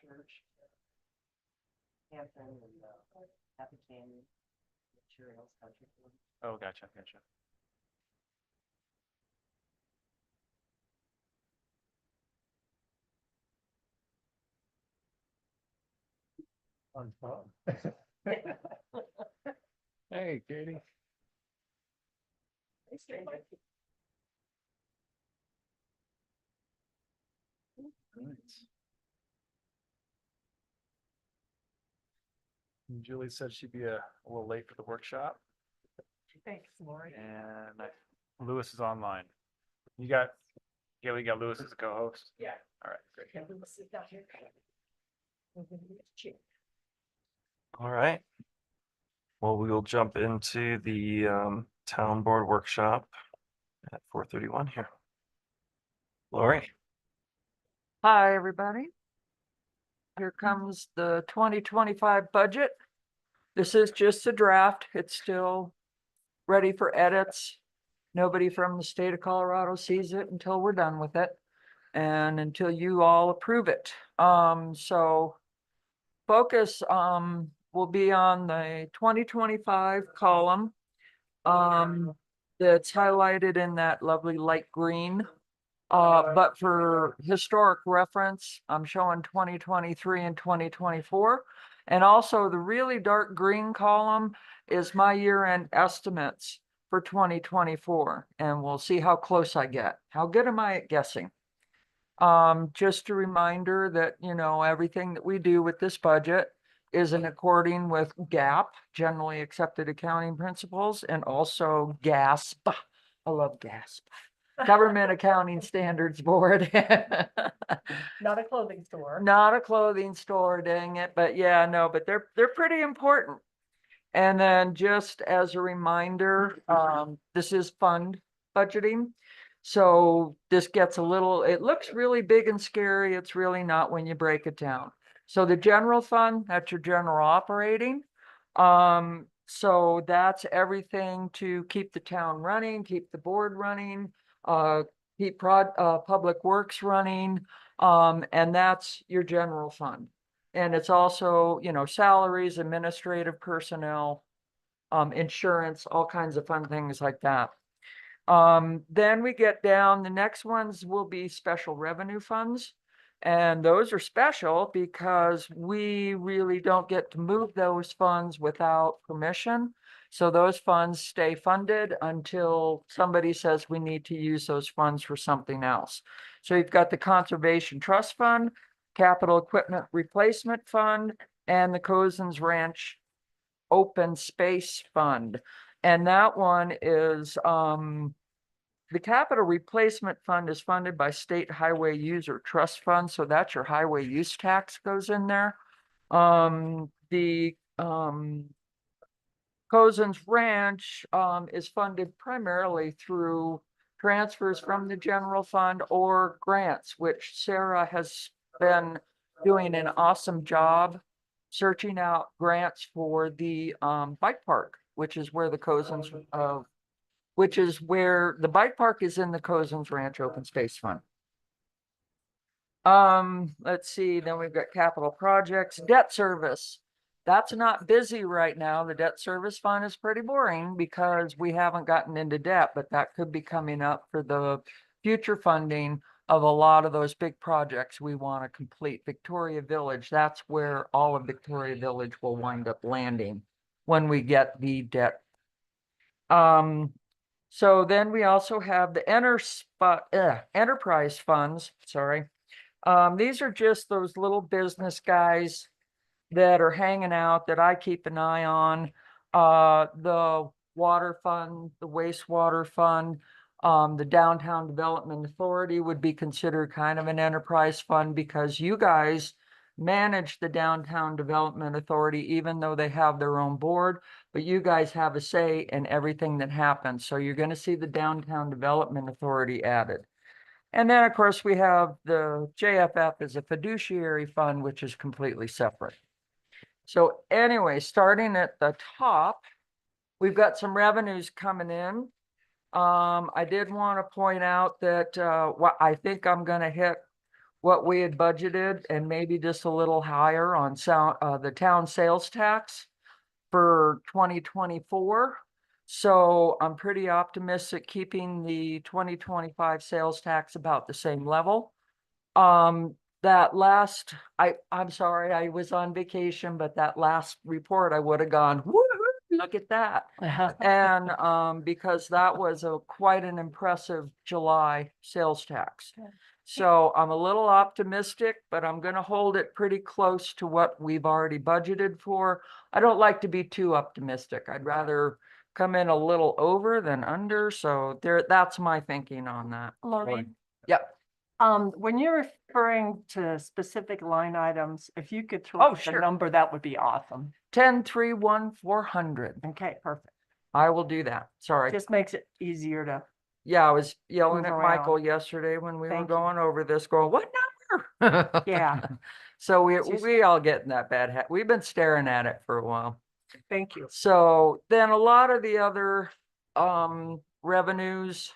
Church, Hampton, and Appleton Materials Country Club. Oh, gotcha. On phone. Hey, Katie. Julie said she'd be a little late for the workshop, Thanks, Lori. and Lewis is online. We got Lewis as a co-host. Yeah. All right, great. Yeah, we will sit down here. All right. Well, we will jump into the town board workshop at 4:31 here. Lori. Hi, everybody. Here comes the 2025 budget. This is just a draft. It's still ready for edits. Nobody from the state of Colorado sees it until we're done with it and until you all approve it. So focus will be on the 2025 column that's highlighted in that lovely light green. But for historic reference, I'm showing 2023 and 2024. And also the really dark green column is my year-end estimates for 2024. And we'll see how close I get. How good am I at guessing? Just a reminder that, you know, everything that we do with this budget is in according with GAAP, generally accepted accounting principles, and also GASP. I love GASP. Government Accounting Standards Board. Not a clothing store. Not a clothing store, dang it. But yeah, no, but they're pretty important. And then just as a reminder, this is fund budgeting. So this gets a little, it looks really big and scary. It's really not when you break it down. So the general fund, that's your general operating. So that's everything to keep the town running, keep the board running, keep public works running. And that's your general fund. And it's also, you know, salaries, administrative personnel, insurance, all kinds of fun things like that. Then we get down, the next ones will be special revenue funds. And those are special because we really don't get to move those funds without permission. So those funds stay funded until somebody says we need to use those funds for something else. So you've got the Conservation Trust Fund, Capital Equipment Replacement Fund, and the Cozen's Ranch Open Space Fund. And that one is, the Capital Replacement Fund is funded by State Highway User Trust Fund. So that's your highway use tax goes in there. The Cozen's Ranch is funded primarily through transfers from the general fund or grants, which Sarah has been doing an awesome job searching out grants for the bike park, which is where the Cozen's, which is where the bike park is in the Cozen's Ranch Open Space Fund. Let's see, then we've got capital projects, debt service. That's not busy right now. The debt service fund is pretty boring because we haven't gotten into debt, but that could be coming up for the future funding of a lot of those big projects we want to complete. Victoria Village, that's where all of Victoria Village will wind up landing when we get the debt. So then we also have the enterprise funds, sorry. These are just those little business guys that are hanging out that I keep an eye on. The water fund, the wastewater fund, the Downtown Development Authority would be considered kind of an enterprise fund because you guys manage the Downtown Development Authority, even though they have their own board, but you guys have a say in everything that happens. So you're going to see the Downtown Development Authority added. And then, of course, we have the JFF as a fiduciary fund, which is completely separate. So anyway, starting at the top, we've got some revenues coming in. I did want to point out that I think I'm going to hit what we had budgeted and maybe just a little higher on the town sales tax for 2024. So I'm pretty optimistic keeping the 2025 sales tax about the same level. That last, I'm sorry, I was on vacation, but that last report, I would have gone, woo, look at that. And because that was quite an impressive July sales tax. Yeah. So I'm a little optimistic, but I'm gonna hold it pretty close to what we've already budgeted for. I don't like to be too optimistic. I'd rather come in a little over than under. So that's my thinking on that. Lorraine, Yep. when you're referring to specific line items, if you could throw Oh, out the sure. number, that would be awesome. 10-3-1-400. Okay, perfect. I will do that. Sorry. Just makes it easier to, Yeah, I was yelling move at around. Michael yesterday when we were Thank you. going over this, going, what number? yeah, So Just- we all get in that bad habit. We've been staring at it for a while. thank you. So then a lot of the other revenues,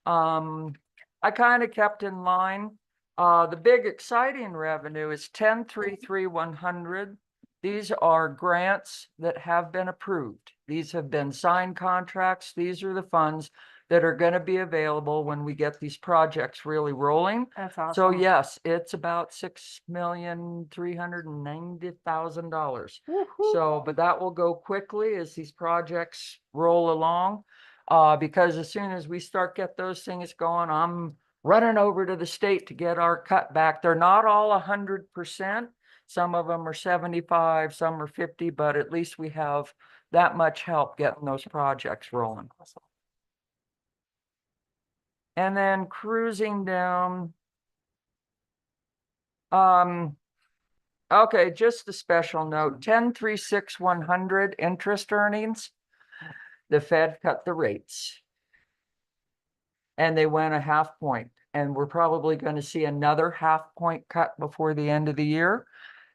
I kind of kept in line. The big exciting revenue is 10-3-3-100. These are grants that have been approved. These have been signed contracts. These are the funds that are going to be available when we get these projects really rolling. That's awesome. So yes, it's about $6,390,000. Woo-hoo. So, but that will go quickly as these projects roll along. Because as soon as we start get those things going, I'm running over to the state to get our cut back. They're not all 100%. Some of them are 75, some are 50, but at least we have that much help getting those projects rolling. And then cruising down. Okay, just a special note, 10-3-6-100 interest earnings. The Fed cut the rates. And they went a half point, and we're probably going to see another half point cut before the end of the year.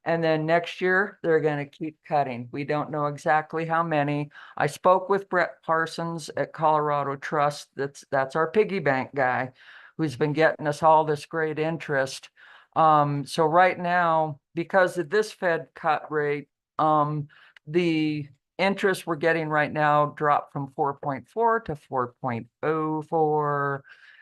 And then next year, they're going to keep cutting. We don't know exactly how many. I spoke with Brett Parsons at Colorado Trust. That's our piggy bank guy who's been getting us all this great interest. So right now, because of this Fed cut rate, the interest we're getting right now dropped from 4.4 to 4.04,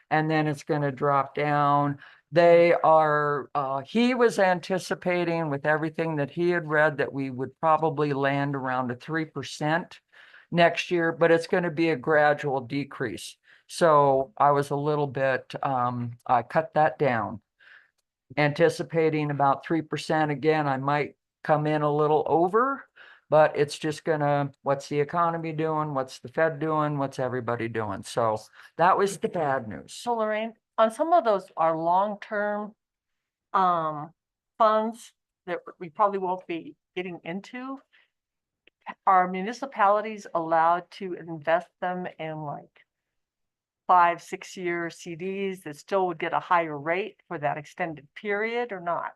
and then it's going to drop down. They are, he was anticipating with everything that he had read that we would probably land around a 3% next year, but it's going to be a gradual decrease. So I was a little bit, I cut that down, anticipating about 3%. Again, I might come in a little over, but it's just gonna, what's the economy doing? What's the Fed doing? What's everybody doing? So that was the bad news. So Lorraine, on some of those are long-term funds that we probably won't be getting into. Are municipalities allowed to invest them in like 5-6 year CDs that still would get a higher rate for that extended period or not?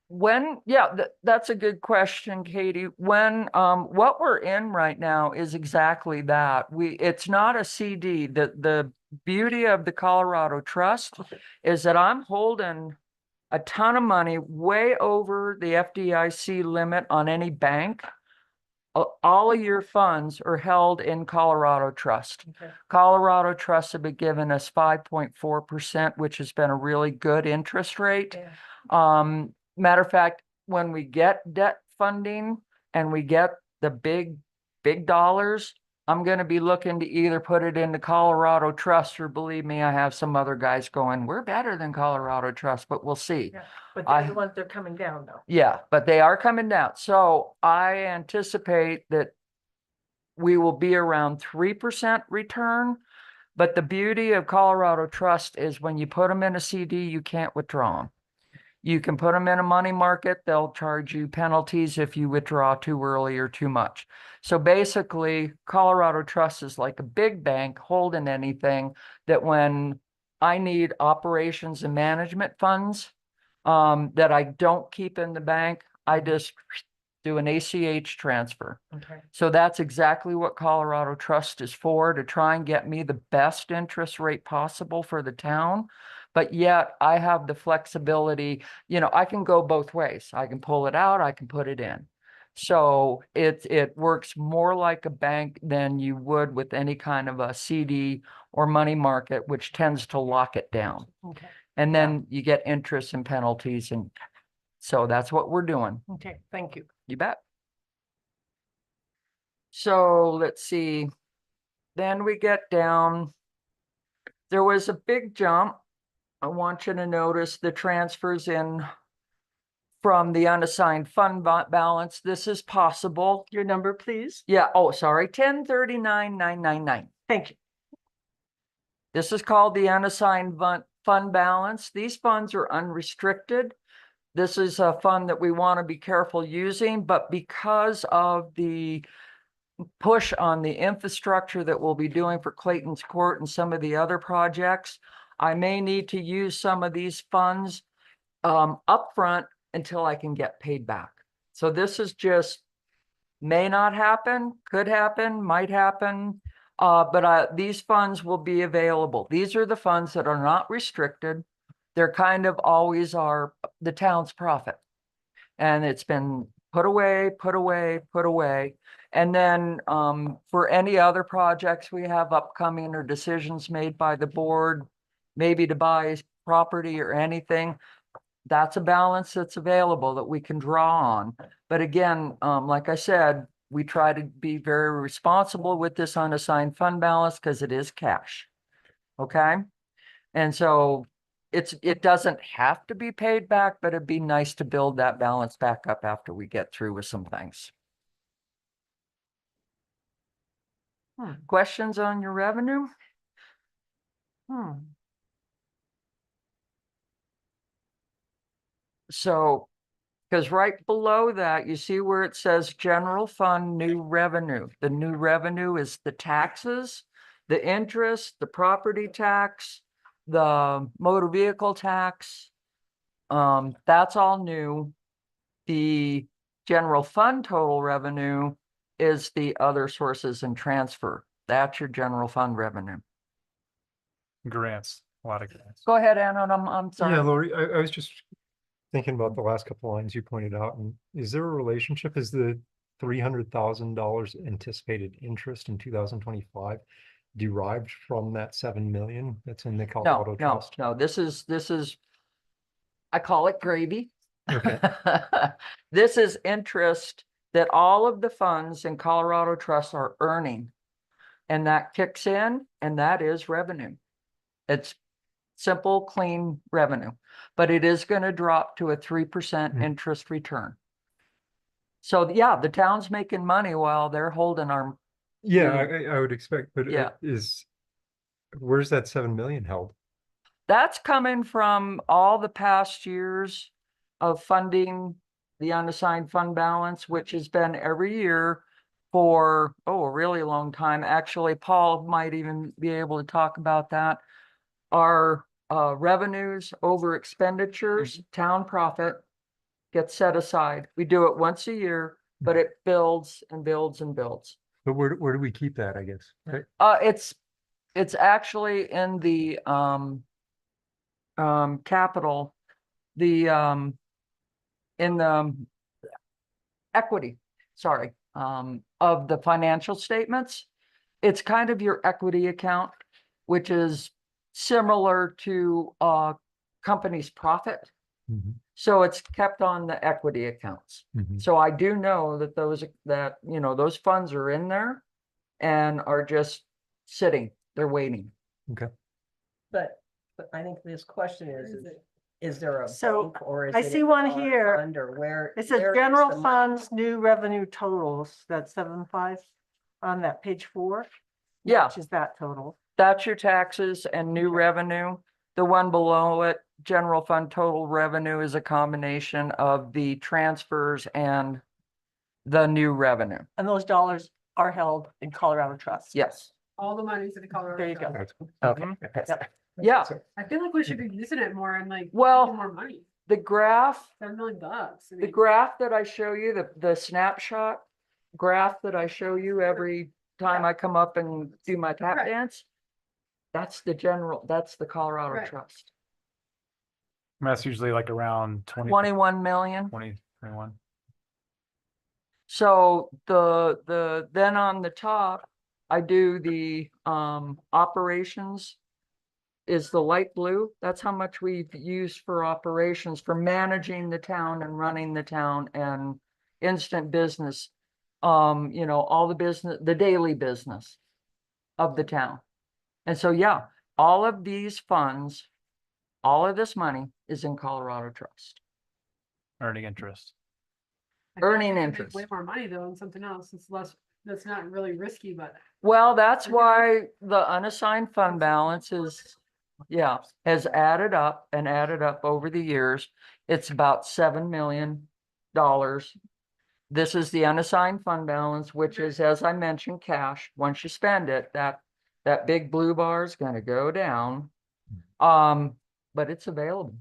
That's a good question, Katie. What we're in right now is exactly that. It's not a CD. The beauty of the Colorado Trust is that I'm holding a ton of money way over the FDIC limit on any bank. All of your funds are held in Colorado Trust. Okay. Colorado Trust have been giving us 5.4%, which has been a really good interest rate. Yeah. Matter of fact, when we get debt funding and we get the big dollars, I'm going to be looking to either put it into Colorado Trust, or believe me, I have some other guys going, we're better than Colorado Trust, but we'll see. Yeah. But I- they're the ones that are coming down though. Yeah, but they are coming down. So I anticipate that we will be around 3% return. But the beauty of Colorado Trust is when you put them in a CD, you can't withdraw them. You can put them in a money market. They'll charge you penalties if you withdraw too early or too much. So basically, Colorado Trust is like a big bank holding anything that when I need operations and management funds that I don't keep in the bank, I just do an ACH transfer. Okay. So that's exactly what Colorado Trust is for, to try and get me the best interest rate possible for the town. but yet I have the flexibility, I can go both ways. I can pull it out, I can put it in. So it works more like a bank than you would with any kind of a CD or money market, which tends to lock it down. Okay, And Yeah. then you get interest and penalties, and so that's what we're doing. okay, thank you. You bet. So let's see. Then we get down. There was a big jump. I want you to notice the transfers in from the unassigned fund balance. This is possible. Your number, please. Yeah, oh, sorry, 1039,999. Thank you. This is called the unassigned fund balance. These funds are unrestricted. This is a fund that we want to be careful using, but because of the push on the infrastructure that we'll be doing for Clayton's Court and some of the other projects, I may need to use some of these funds upfront until I can get paid back. So this is just may not happen, could happen, might happen, but these funds will be available. These are the funds that are not restricted. They're kind of always are the town's profit. And it's been put away, put away, put away. And then for any other projects we have upcoming or decisions made by the board, maybe to buy property or anything, that's a balance that's available that we can draw on. But again, like I said, we try to be very responsible with this unassigned fund balance because it is cash. Okay? And so it doesn't have to be paid back, but it'd be nice to build that balance back up after we get through with some things. Questions on your revenue? So, because right below that, you see where it says general fund new revenue. The new revenue is the taxes, the interest, the property tax, the motor vehicle tax. That's all new. The general fund total revenue is the other sources and transfer. That's your general fund revenue. Grants, a lot of grants. Go ahead, Anna, I'm Yeah, sorry. Lori, I was just thinking about the last couple lines you pointed out, and is there a relationship? Is the $300,000 anticipated interest in 2025 derived from that 7 million that's in the Colorado Trust? No, this is, I call it gravy. Okay. This is interest that all of the funds in Colorado Trust are earning. And that kicks in, and that is revenue. It's simple, clean revenue, but it is going to drop to a 3% interest return. So yeah, the town's making money while they're holding our. Yeah, I would expect, but Yeah. Where's that 7 million held? That's coming from all the past years of funding the unassigned fund balance, which has been every year for, a really long time. Actually, Paul might even be able to talk about that. Our revenues over expenditures, town profit gets set aside. We do it once a year, but it builds and builds and builds. But where do we keep that, I guess? Right? It's actually in the capital, in the equity, sorry, of the financial statements. It's kind of your equity account, which is similar to a company's profit. Mhm. So it's kept on the equity accounts. Mhm. So I do know that those funds are in there and are just sitting, they're waiting. But I think this question is there a So, bank or is I it see a one bond here. fund or where? It says where is general the money? funds, new revenue totals, that's 7.5 on that page 4. Yeah. Which is that total? That's your taxes and new revenue. The one below it, general fund total revenue, is a combination of the transfers and the new revenue. And those dollars are held in Colorado Trust. Yes. All the money's in the Colorado. There you go. Trust. That's- Yeah, I feel like we should be using it more and like. Well, making more money, the graph, 7 million bucks. I the mean, graph that I show you, the snapshot graph that I show you every time I come up and do my tap Right. dance. That's the Colorado Right. Trust. That's usually like around 20, 21 million. 20, 21. So then on the top, I do the, operations is the light blue. That's how much we've used for operations, for managing the town and running the town and instant business. All the business, the daily business of the town. And so, yeah, all of these funds, all of this money is in Colorado Trust. Earning interest. I feel like Earning you could make interest. Way more money though in something else. It's less, that's not really risky, but. Well, that's Okay. why the unassigned fund balance is, yeah, has added up and added up over the years. It's about $7 million. This is the unassigned fund balance, which is, as I mentioned, cash. Once you spend it, that big blue bar is gonna go down. But it's available.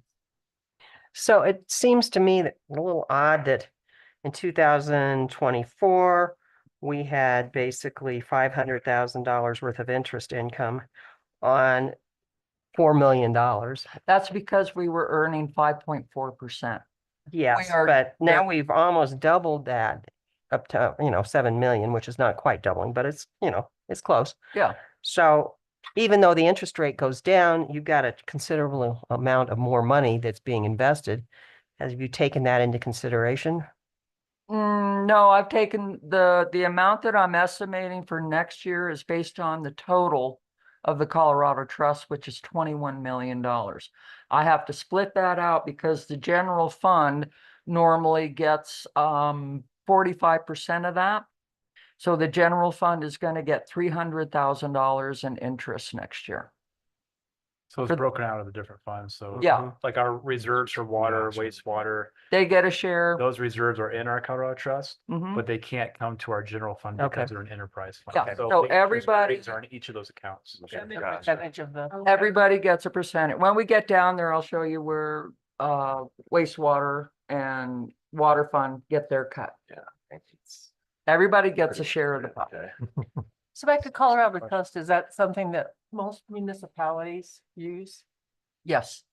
So it seems to me that a little odd that in 2024, we had basically $500,000 worth of interest income on $4 million. That's because we were earning 5.4%. Yes, are- but now we've almost doubled that up to, 7 million, which is not quite doubling, but it's, it's close. Yeah. So even though the interest rate goes down, you've got a considerable amount of more money that's being invested. Have you taken that into consideration? No, I've taken the amount that I'm estimating for next year is based on the total of the Colorado Trust, which is $21 million. I have to split that out because the general fund normally gets 45% of that. So the general fund is going to get $300,000 in interest next year. So it's For- broken out of the different funds. So Yeah. like our reserves for water, Gotcha. wastewater, They get a share. those reserves are in our Colorado Trust, Mhm. but they can't come to our general fund Okay. because they're an enterprise fund. Yeah, so the interest everybody- rates are in each of those accounts. That makes Gotcha. Percentage of the. Okay. Everybody gets a percentage. When we get down there, I'll show you where wastewater and water fund get their cut. Everybody gets a share of the pie. Okay. So back to Colorado Trust, is that something that most municipalities use? Yes,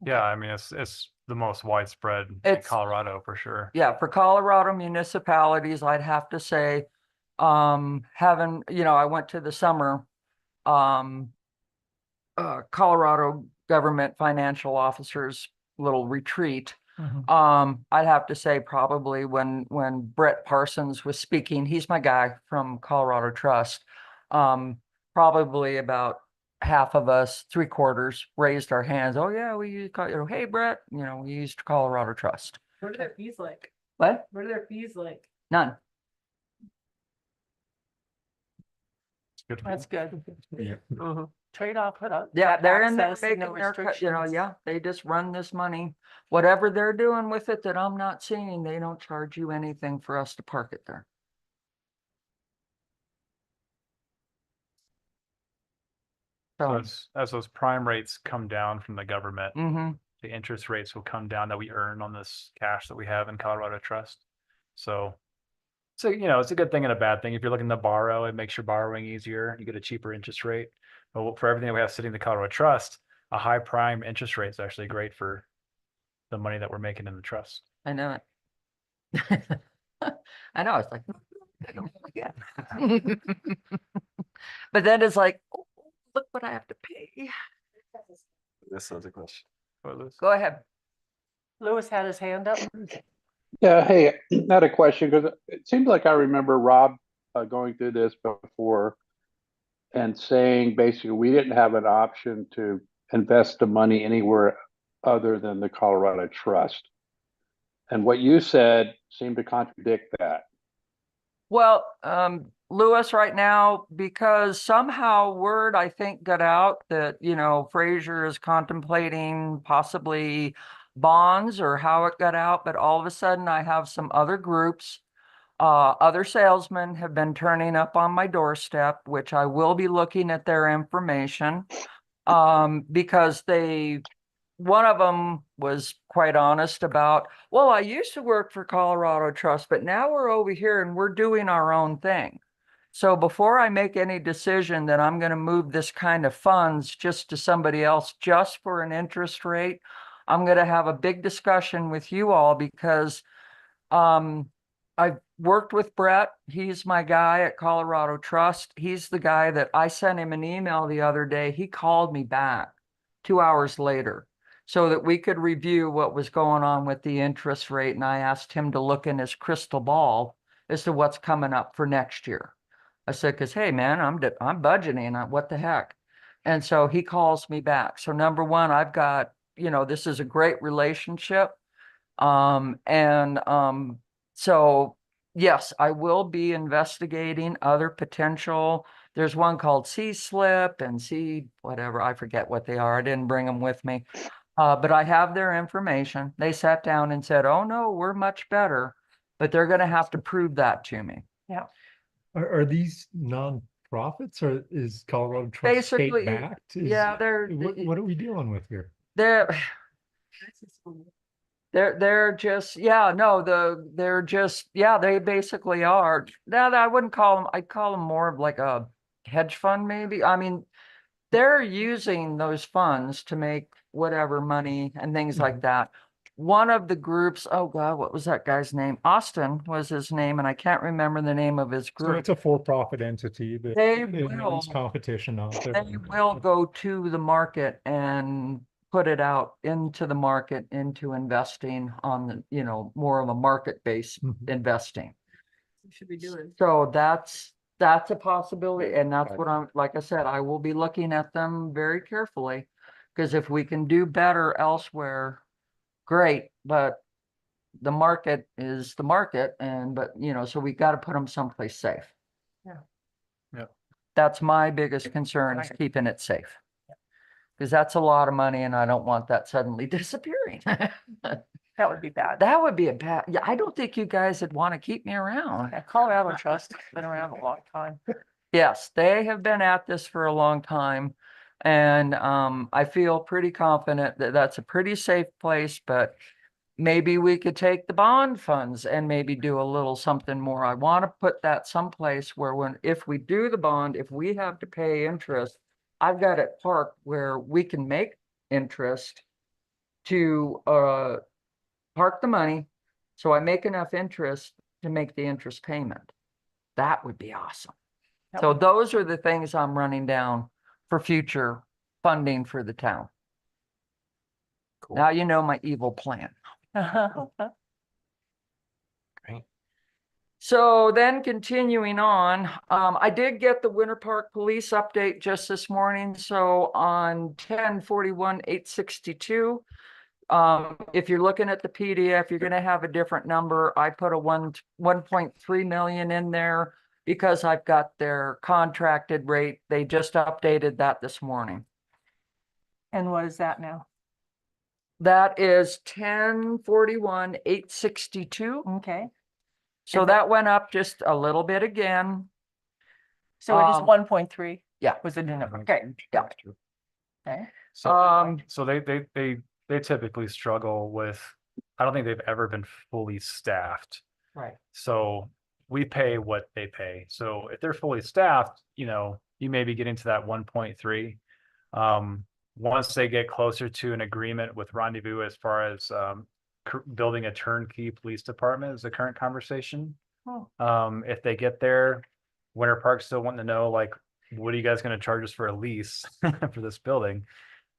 Yeah, I mean, it's the most widespread in It's- Colorado for sure. yeah, for Colorado municipalities, I'd have to say, having, I went to the summer, Colorado Government Financial Officers little retreat. I'd have to say probably when Brett Parsons was speaking, he's my guy from Colorado Trust. Probably about half of us, 3/4 raised our hands. Oh yeah, we use, hey Brett, we used Colorado Trust. What are their fees like? What? What are their fees like? None. It's good for That's good. Yeah. Trade off with us. Yeah, they're in there access and no making their cut, restrictions. yeah, they just run this money. Whatever they're doing with it that I'm not seeing, they don't charge you anything for us to park it there. So, as those prime rates come down from the government, mhm. the interest rates will come down that we earn on this cash that we have in Colorado Trust. So, it's a good thing and a bad thing. If you're looking to borrow, it makes your borrowing easier. You get a cheaper interest rate. But for everything that we have sitting in the Colorado Trust, a high prime interest rate is actually great for the money that we're making in the trust. I know it. I know, it's like, yeah. But then it's like, oh, look what I have to pay. This is a question. Go ahead. Lewis had his hand up. Yeah, hey, I had a question because it seems like I remember Rob going through this before and saying basically we didn't have an option to invest the money anywhere other than the Colorado Trust. And what you said seemed to contradict that. Well, Lewis, right now, because somehow word, I think, got out that, Fraser is contemplating possibly bonds or how it got out, but all of a sudden I have some other groups, other salesmen have been turning up on my doorstep, which I will be looking at their information, because one of them was quite honest about, well, I used to work for Colorado Trust, but now we're over here and we're doing our own thing. So before I make any decision that I'm going to move this kind of funds just to somebody else just for an interest rate, I'm gonna have a big discussion with you all because I've worked with Brett. He's my guy at Colorado Trust. He's the guy that I sent him an email the other day. He called me back 2 hours later so that we could review what was going on with the interest rate. And I asked him to look in his crystal ball as to what's coming up for next year. I said, because hey, man, I'm budgeting. What the heck? And so he calls me back. So number one, I've got, this is a great relationship. So yes, I will be investigating other potential. There's one called C-Slip and C whatever. I forget what they are. I didn't bring them with me. But I have their information. They sat down and said, oh no, we're much better, but they're going to have to prove that to me. Are these non-profits or is Colorado Trust state Basically, backed? yeah, What are we dealing with here? they're That's just one. they're just, they basically are. Now, I wouldn't call them, I'd call them more of like a hedge fund, maybe. I mean, they're using those funds to make whatever money and things like that. One of the groups, oh God, what was that guy's name? Austin was his name, and I can't remember the name of his So group. it's a for-profit entity that They there's will. competition out there. They will go to the market and put it out into the market, into investing on the, more of a market-based Mhm. investing. We should be doing. So that's a possibility, and that's what like I said, I will be looking at them very carefully. Because if we can do better elsewhere, great, but the market is the market, so we got to put them someplace safe. Yeah. Yep. That's my biggest concern, is keeping it safe. Because that's a lot of money and I don't want that suddenly disappearing. That would be bad. That would be yeah, I don't think you guys would want to keep me around. Yeah, Colorado Trust has been around a long time. Yes, they have been at this for a long time. And I feel pretty confident that that's a pretty safe place, but maybe we could take the bond funds and maybe do a little something more. I want to put that someplace where if we do the bond, if we have to pay interest, I've got it parked where we can make interest to park the money. So I make enough interest to make the interest payment. That would be awesome. That So would- those are the things I'm running down for future funding for the town. Cool. Now you know my evil plan. Great. So then continuing on, I did get the Winter Park Police update just this morning. So on 10/41/862, if you're looking at the PDF, you're going to have a different number. I put a 1.3 million in there because I've got their contracted rate. They just updated that this morning. And what is that now? That is 10/41/862. Okay, So Is it- that went up just a little bit again. so it is Um, 1.3 Yeah. was the new number. Okay, Yeah. okay. So they typically struggle with, I don't think they've ever been fully staffed. Right. So we pay what they pay. So if they're fully staffed, you may be getting to that 1.3. Once they get closer to an agreement with Rendezvous as far as building a turnkey police department is the current conversation. Oh. If they get there, Winter Park's still wanting to know, like, what are you guys going to charge us for a lease for this building?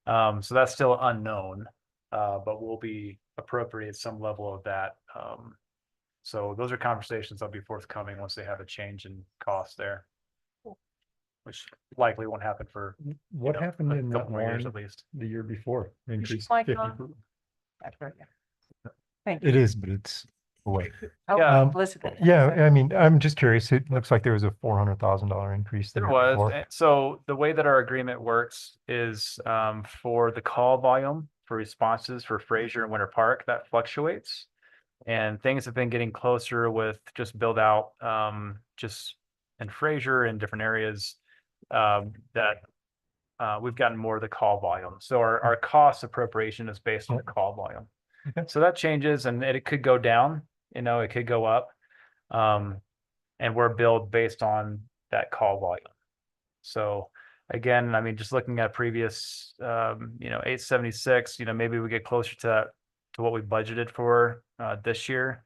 So that's still unknown, but we'll be appropriate some level of that. So those are conversations that'll be forthcoming once they have a change in cost there, which likely won't happen for What happened a in that couple more years line at least. the year before? Increased Like, 50. That's right. Thank you. It is, but it's away. Oh, Yeah. Elizabeth. Yeah, I mean, I'm just curious. It looks like there was a $400,000 increase the There year was, before. so the way that our agreement works is for the call volume for responses for Fraser and Winter Park, that fluctuates. And things have been getting closer with just build out just in Fraser in different areas that we've gotten more of the call volume. So our cost appropriation is based on the call volume. Okay. So that changes and it could go down, it could go up. And we're billed based on that call volume. So again, I mean, just looking at previous, 876, maybe we get closer to what we budgeted for, this year.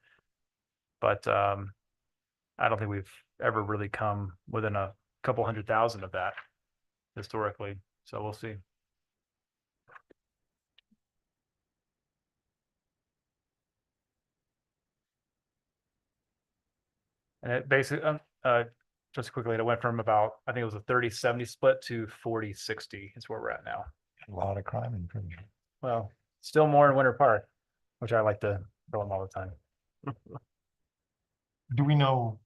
But, I don't think we've ever really come within a couple 100,000 of that historically, so we'll see. And it basically, just quickly, it went from about, I think it was a 30-70 split to 40-60 is where we're at now. A lot of crime in Fraser. Well, still more in Winter Park, which I like to throw them all the time. Do we know,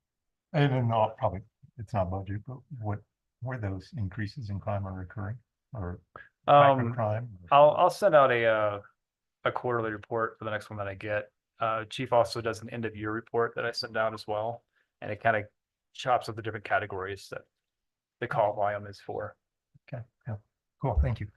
and not probably, it's not budget, but where those increases in crime are recurring or violent crime? I'll send out a quarterly report for the next one that I get. Chief also does an end of year report that I send out as well, and it kind of chops up the different categories that the call volume is for. Okay, yeah, cool, thank you.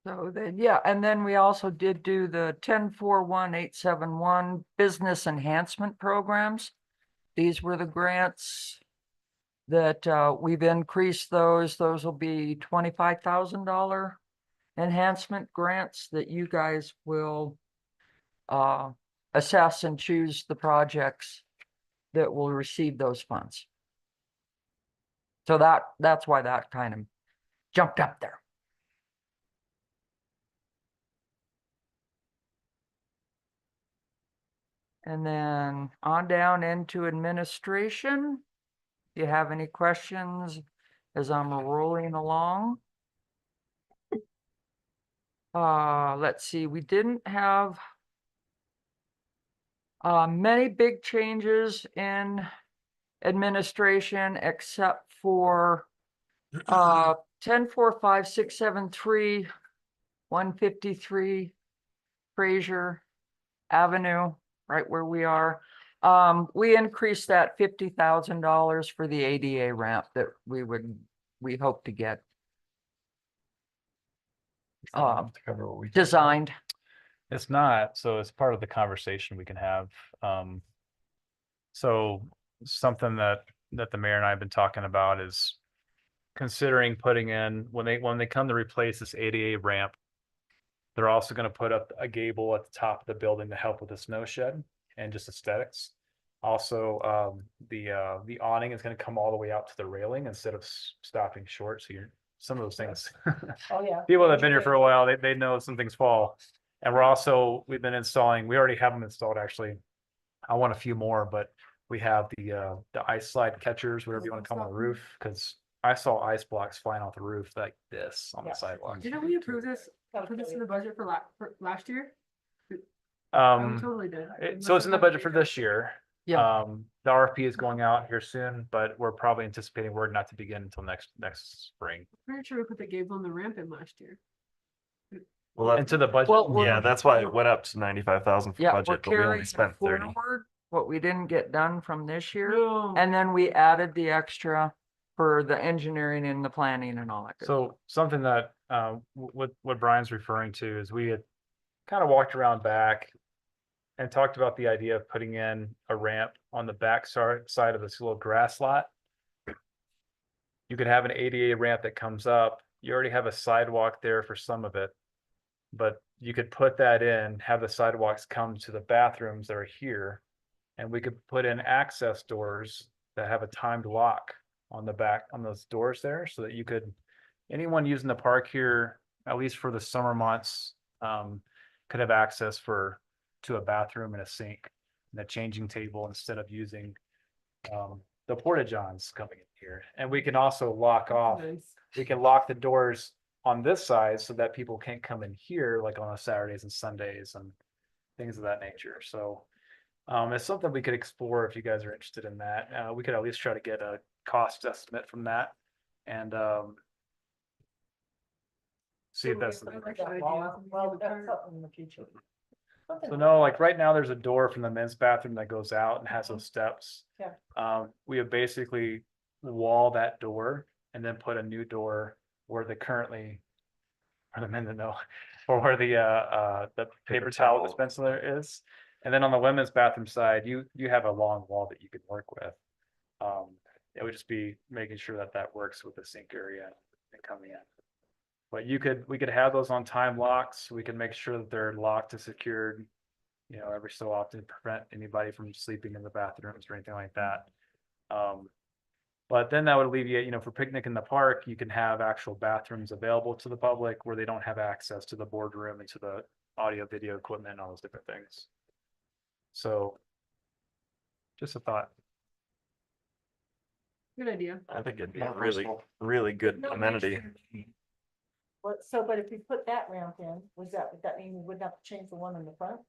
So then, yeah, and then we also did do the 10-4-1-8-7-1 business enhancement programs. These were the grants that we've increased those. Those will be $25,000 enhancement grants that you guys will assess and choose the projects that will receive those funds. So that's why that kind of jumped up there. And then on down into administration. Do you have any questions as I'm rolling along? Let's see, we didn't have many big changes in administration except for 10-4-5-6-7-3, 153 Fraser Avenue, right where we are. We increased that $50,000 for the ADA ramp that we hope to get To cover what we designed. It's not, so it's part of the conversation we can have. So something that the mayor and I have been talking about is considering putting in, when they come to replace this ADA ramp, they're also gonna put up a gable at the top of the building to help with the snow shed and just aesthetics. Also, the awning is gonna come all the way out to the railing instead of stopping short, so some of those things. Oh, yeah. People that have been here for a while, they know some things fall. And we've been installing, we already have them installed, actually. I want a few more, but we have the ice slide catchers, whatever you want to call them, on the roof, because I saw ice blocks flying off the roof like this on the sidewalk. Didn't we approve this in the budget for last year? We Um, totally did. so it's in the budget for this year. Yeah. The RFP is going out here soon, but we're probably anticipating work not to begin until next spring. Pretty sure we put the gable on the ramp in last year. Well, Into the budget. Well, yeah, that's why it went up to 95,000 for Yeah, we're budget, but we only carrying spent 30. forward what we didn't get done from this year. No. And then we added the extra for the engineering and the planning and all that. good So something that, what Brian's referring to is we had kind of walked around back and talked about the idea of putting in a ramp on the back side of this little grass lot. You could have an ADA ramp that comes up. You already have a sidewalk there for some of it. But you could put that in, have the sidewalks come to the bathrooms that are here. And we could put in access doors that have a timed lock on the back, on those doors there, so that you could, anyone using the park here, at least for the summer months, could have access to a bathroom and a sink and a changing table instead of using the porta johns coming in here. And we can also lock off, Nice. we can lock the doors on this side so that people can't come in here like on Saturdays and Sundays and things of that nature. So it's something we could explore if you guys are interested in that. We could at least try to get a cost estimate from that and see if that's. I like that idea. Well, that's something in the future. So no, like right now, there's a door from the men's bathroom that goes out and has those steps. Yeah. We have basically wall that door and then put a new door where the currently, for the men to know, or where the paper towel dispenser is. And then on the women's bathroom side, you have a long wall that you could work with. It would just be making sure that that works with the sink area and coming in. But we could have those on time locks. We can make sure that they're locked and secured, every so often to prevent anybody from sleeping in the bathrooms or anything like that. But then that would alleviate, for picnic in the park, you can have actual bathrooms available to the public where they don't have access to the boardroom and to the audio, video equipment and all those different things. So just a thought. Good idea. I think it'd be a really, really good amenity. But if we put that ramp in, would that mean we wouldn't have to change the one in the front?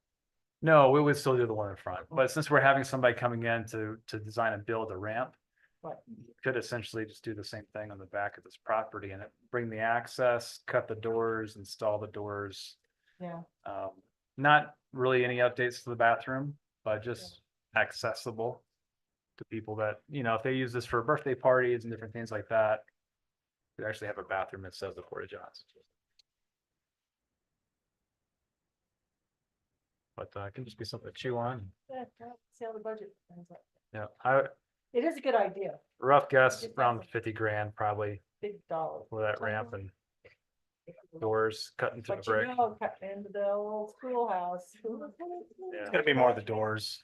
No, we would still do the one in front, but since we're having somebody coming in to design and build a ramp, Right. could essentially just do the same thing on the back of this property and bring the access, cut the doors, install the doors. Yeah. Not really any updates to the bathroom, but just accessible to people that, if they use this for birthday parties and different things like that, we actually have a bathroom that says the Porta Johns. But it can just be something to chew on. Yeah, see how the budget ends up. Yeah, It is a good idea, rough guess around 50 grand probably big dollar. for that ramp and doors cut into the But brick. cut into the old schoolhouse. Yeah. It's gonna be more the doors.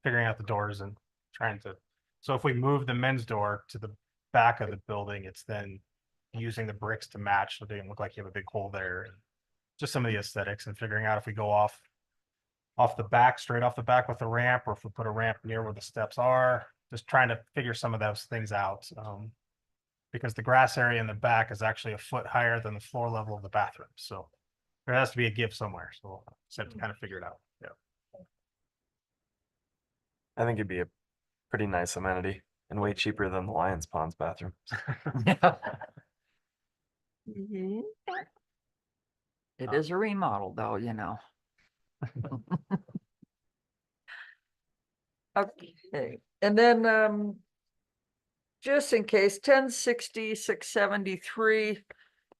Figuring out the doors and trying to, so if we move the men's door to the back of the building, it's then using the bricks to match, so they don't look like you have a big hole there. And just some of the aesthetics and figuring out if we go off the back, straight off the back with the ramp, or if we put a ramp near where the steps are, just trying to figure some of those things out. Because the grass area in the back is actually a foot higher than the floor level of the bathroom, so there has to be a give somewhere, so we'll just have to kind of figure it out. Yeah. I think it'd be a pretty nice amenity and way cheaper than the Lions Ponds bathroom. It is a remodel though, Okay, and then, just in case, 1060, 673,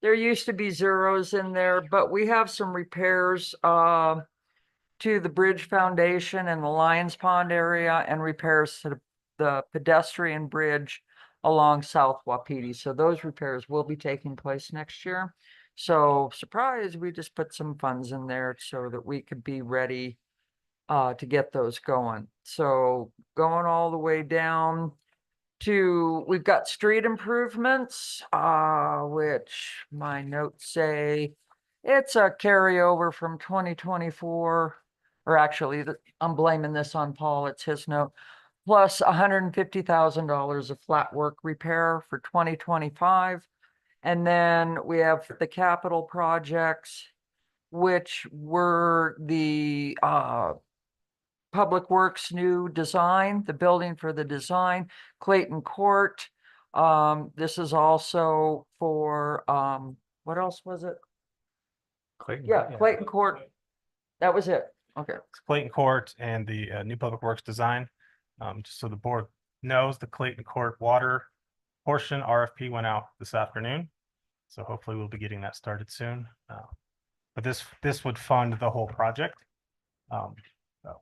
there used to be zeros in there, but we have some repairs, to the bridge foundation in the Lions Pond area and repairs to the pedestrian bridge along South Wapiti. So those repairs will be taking place next year. So surprise, we just put some funds in there so that we could be ready to get those going. So going all the way down to, we've got street improvements, which my notes say it's a carryover from 2024, or actually I'm blaming this on Paul, it's his note, plus $150,000 of flat work repair for 2025. And then we have the capital projects, which were the Public Works new design, the building for the design, Clayton Court. This is also for, what else was it? Clayton. Yeah, Clayton Court. That was it. Okay. Clayton Court and the new Public Works design. Just so the board knows, the Clayton Court water portion RFP went out this afternoon. So hopefully we'll be getting that started soon. But this would fund the whole project.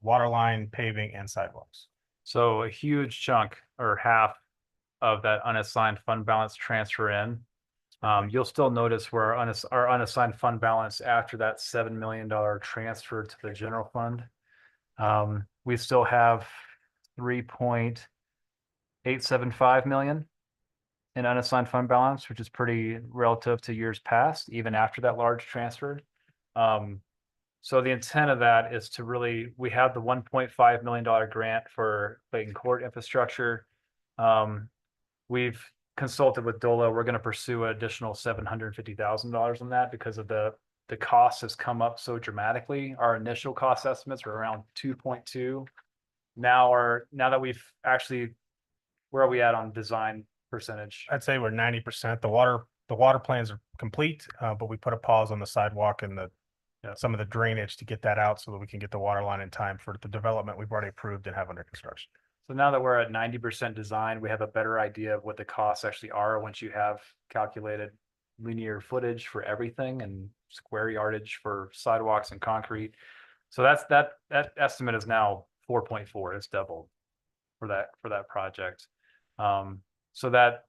Water line, paving, and sidewalks. So a huge chunk or half of that unassigned fund balance transfer in. You'll still notice where our unassigned fund balance after that $7 million transfer to the general fund. We still have 3.875 million in unassigned fund balance, which is pretty relative to years past, even after that large transfer. So the intent of that is to we have the $1.5 million grant for Clayton Court infrastructure. We've consulted with DOLA. We're going to pursue an additional $750,000 on that because of the cost has come up so dramatically. Our initial cost estimates were around 2.2. Now that we've actually, where are we at on design percentage? I'd say we're 90%. The water plans are complete, but we put a pause on the sidewalk and some of the drainage to get that out so that we can get the water line in time for the development we've already approved and have under construction. So now that we're at 90% design, we have a better idea of what the costs actually are once you have calculated linear footage for everything and square yardage for sidewalks and concrete. So that estimate is now 4.4. It's doubled for that project. So that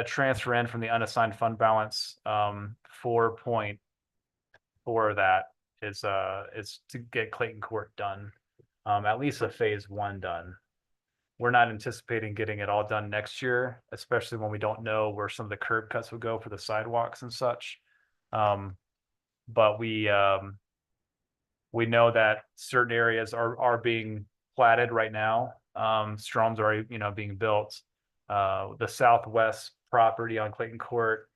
transfer in from the unassigned fund balance, 4.4 of that is to get Clayton Court done, at least a phase 1 done. We're not anticipating getting it all done next year, especially when we don't know where some of the curb cuts would go for the sidewalks and such. But we know that certain areas are being platted right now. Strom's already, being built. The southwest property on Clayton Court,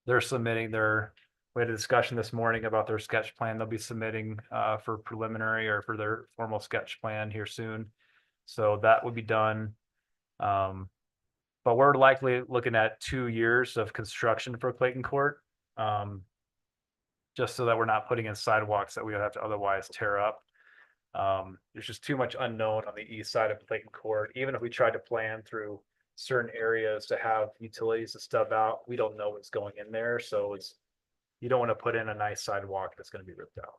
they're submitting we had a discussion this morning about their sketch plan. They'll be submitting for preliminary or for their formal sketch plan here soon. So that would be done. But we're likely looking at 2 years of construction for Clayton Court. Just so that we're not putting in sidewalks that we would have to otherwise tear up. There's just too much unknown on the east side of Clayton Court. Even if we tried to plan through certain areas to have utilities to stub out, we don't know what's going in there. So you don't want to put in a nice sidewalk that's going to be ripped out.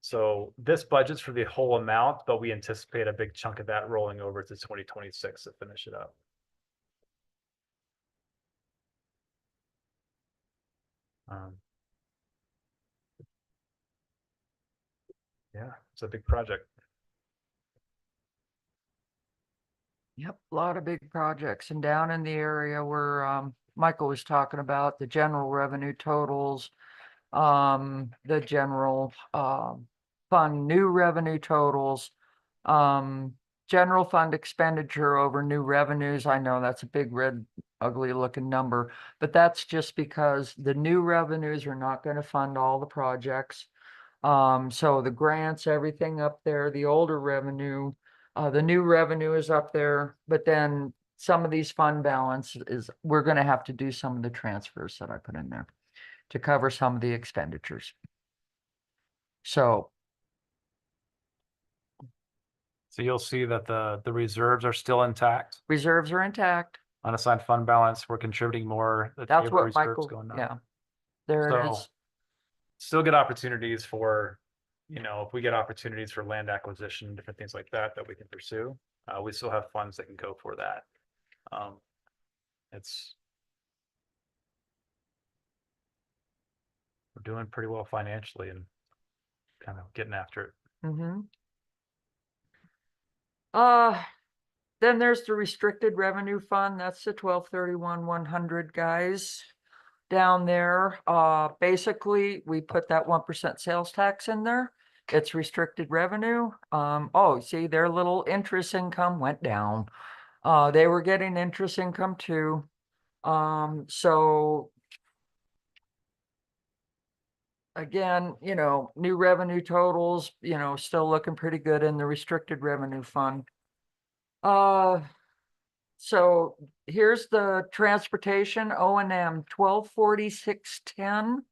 So this budget's for the whole amount, but we anticipate a big chunk of that rolling over to 2026 to finish it up. Yeah, it's a big project. Yep, a lot of big projects, and down in the area where Michael was talking about the general revenue totals, the general fund new revenue totals, general fund expenditure over new revenues. I know that's a big red ugly looking number, but that's just because the new revenues are not going to fund all the projects. So the grants, everything up there, the older revenue, the new revenue is up there, but then some of these fund balance we're going to have to do some of the transfers that I put in there to cover some of the expenditures. So you'll see that the reserves are still intact. reserves are intact. Unassigned fund balance, we're contributing more. The That's table what reserves Michael, going up. yeah, there it So is. still get opportunities for, if we get opportunities for land acquisition, different things like that we can pursue. We still have funds that can go for that. We're doing pretty well financially and kind of getting after it. Mm-hmm. Then there's the restricted revenue fund. That's the 12/31/100 guys down there. Basically we put that 1% sales tax in there. It's restricted revenue. Oh, see, their little interest income went down. They were getting interest income too. So again, new revenue totals, still looking pretty good in the restricted revenue fund. So here's the transportation O&M 124610.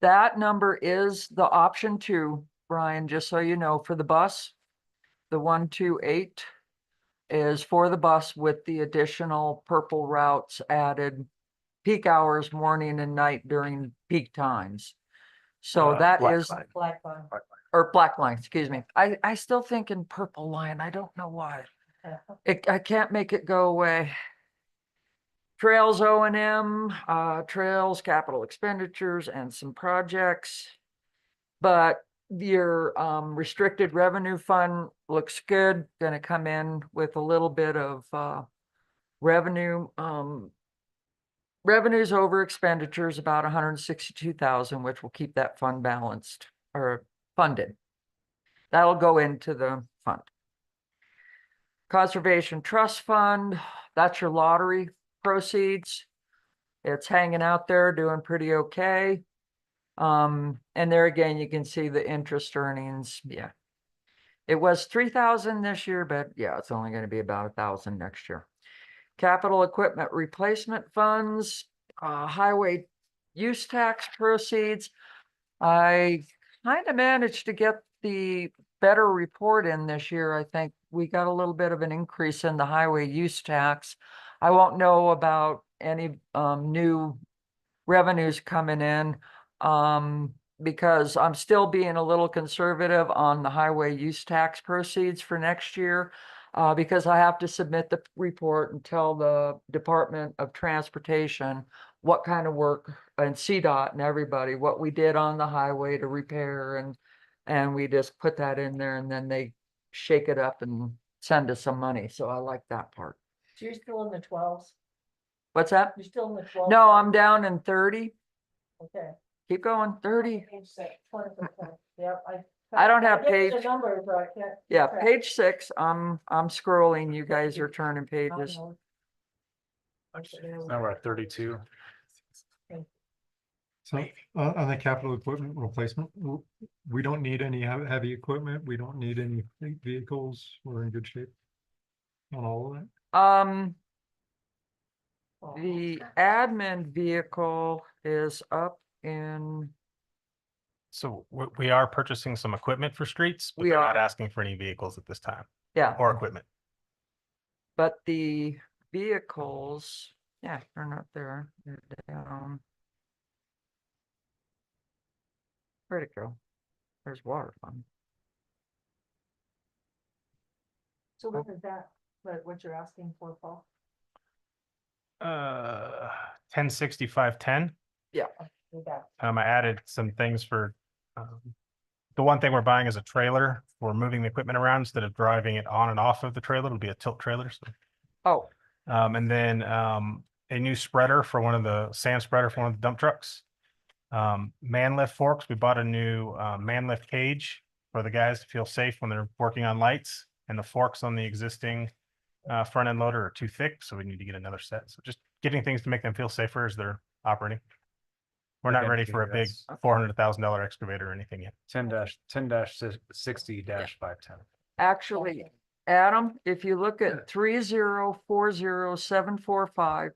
That number is the option 2, Brian, just so you know, for the bus. The 128 is for the bus with the additional purple routes added, peak hours, morning and night during peak times. So that Black is line. Black line. or black line, excuse me. I still think in purple line. I don't know why. I can't make it go away. Trails O&M, trails, capital expenditures, and some projects. But your restricted revenue fund looks good. Going to come in with a little bit of revenue. Revenues over expenditures about 162,000, which will keep that fund balanced or funded. That'll go into the fund. Conservation Trust Fund, that's your lottery proceeds. It's hanging out there doing pretty okay. And there again, you can see the interest earnings. Yeah. It was 3,000 this year, but yeah, it's only going to be about 1,000 next year. Capital equipment replacement funds, highway use tax proceeds. I kind of managed to get the better report in this year. I think we got a little bit of an increase in the highway use tax. I won't know about any new revenues coming in. because I'm still being a little conservative on the highway use tax proceeds for next year. Because I have to submit the report and tell the Department of Transportation what kind of work, and CDOT and everybody, what we did on the highway to repair, and we just put that in there, and then they shake it up and send us some money. So I like that part. So you're still in the 12s? What's that? You're still in the 12s? No, I'm down in 30. Okay. Keep going, 30. Page 6, 20%. Yep, I don't have get the page. numbers, but I can't. Yeah, track. page 6, I'm scrolling, you guys are turning pages. Now we're at 32. So on the capital equipment replacement, we don't need any heavy equipment. We don't need any fleet vehicles. We're in good shape on all of that. The admin vehicle is up in, So we are purchasing some equipment for streets, but We we're are. not asking for any vehicles at this time yeah, or equipment. but the vehicles, yeah, they're not there. They're down. Where'd it go? There's water fund. So what is that, what you're asking for, Paul? 106510. Yeah, You got I added some things for, the one thing we're buying is a trailer. We're moving the equipment around instead of driving it on and off of the trailer. It'll be a tilt trailer. So, oh, and then a new spreader for one of the sand spreader for one of the dump trucks. Man lift forks. We bought a new man lift cage for the guys to feel safe when they're working on lights. And the forks on the existing front end loader are too thick, so we need to get another set. So just getting things to make them feel safer as they're operating. We're not Okay, ready for a big that's- $400,000 excavator or anything yet. 10-60-510. actually, Adam, if you look at 3040745,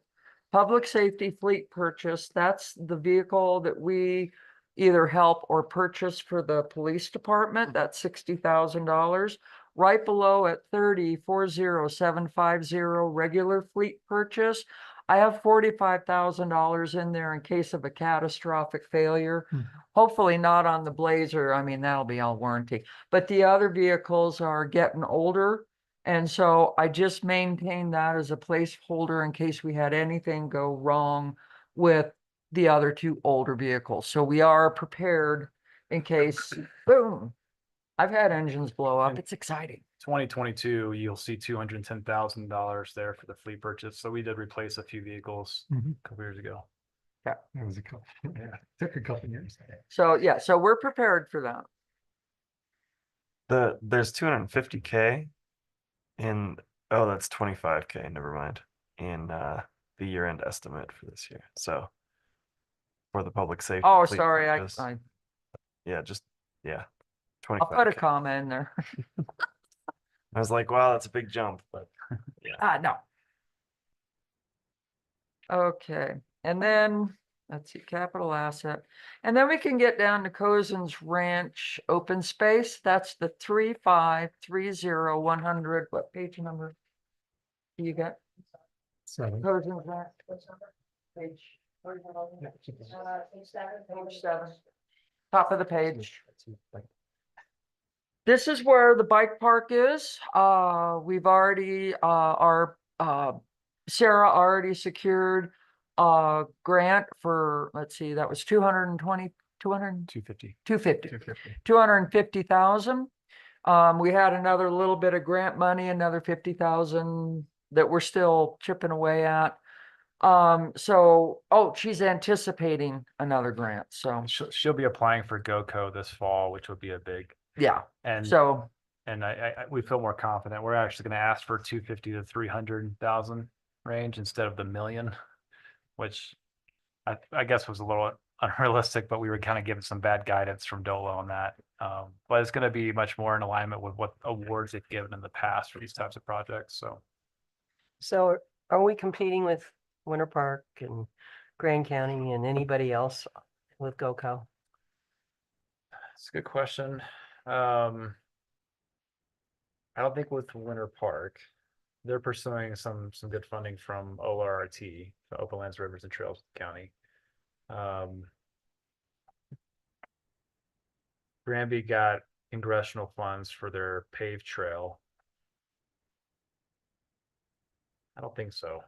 public safety fleet purchase, that's the vehicle that we either help or purchase for the police department. That's $60,000. Right below at 3040750, regular fleet purchase, I have $45,000 in there in case of a catastrophic failure. Hopefully not on the Blazer. I mean, that'll be all warranty. But the other vehicles are getting older. And so I just maintained that as a placeholder in case we had anything go wrong with the other two older vehicles. So we are prepared in case, boom. I've had engines blow up. It's exciting. 2022, you'll see $210,000 there for the fleet purchase. So we did replace a few vehicles a couple years ago. That was a couple, yeah, took a couple years. So yeah, so we're prepared for that. There's 250K in, oh, that's 25K, never mind, in the year-end estimate for this year. So for the public safety. Oh, fleet sorry, purchase, I yeah, yeah. I'll put a 25K. comma in there. I was like, wow, that's a big jump, but No. Okay, and then, let's see, capital asset. And then we can get down to Cozen's Ranch open space. That's the 3530100. What page number? Do you got? So Cozen's Ranch. What's number? Page. Page 7. Top of the page. This is where the bike park is. We've already, Sarah already secured a grant for, let's see, that was 220, 200, 250. 250, 250,000. We had another little bit of grant money, another 50,000 that we're still chipping away at. So, oh, she's anticipating another grant, so, She'll be applying for GoCo this fall, which would be a big, yeah, and so. and we feel more confident. We're actually going to ask for 250 to 300,000 range instead of the million, which I guess was a little unrealistic, but we were kind of given some bad guidance from Dolo on that. But it's going to be much more in alignment with what awards they've given in the past for these types of projects. So are we competing with Winter Park and Grand County and anybody else with GoCo? It's a good question. I don't think with Winter Park, they're pursuing some good funding from ORT, the Open Lands, Rivers and Trails County. Granby got congressional funds for their paved trail. I don't think so.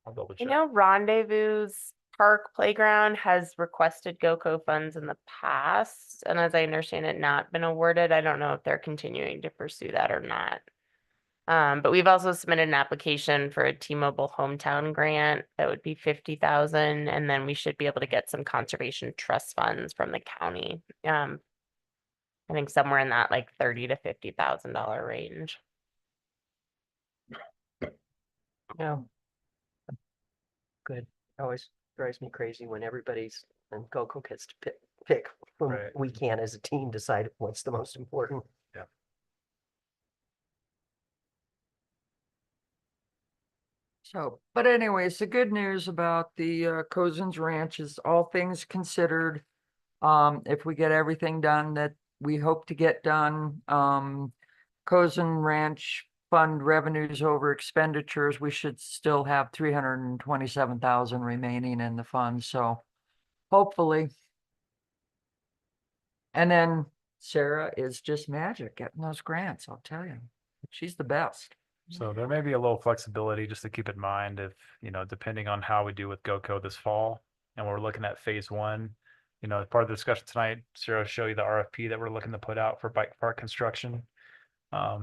I'll double You check. know, Rendezvous Park Playground has requested GoCo funds in the past, and as I understand it, not been awarded. I don't know if they're continuing to pursue that or not. But we've also submitted an application for a T-Mobile hometown grant that would be 50,000, and then we should be able to get some conservation trust funds from the county. I think somewhere in that like $30,000 to $50,000 range. No. Good. Always drives me crazy when everybody's, and GoCo gets to pick when Right. we can't as a team decide what's the most important. So, but anyways, the good news about the Cozen's Ranch is all things considered. If we get everything done that we hope to get done, Cozen Ranch fund revenues over expenditures, we should still have 327,000 remaining in the fund, so hopefully. And then Sarah is just magic getting those grants, I'll tell you. She's the best. So there may be a little flexibility just to keep in mind if, depending on how we do with GoCo this fall, and we're looking at phase one, part of the discussion tonight, Sarah will show you the RFP that we're looking to put out for bike park construction.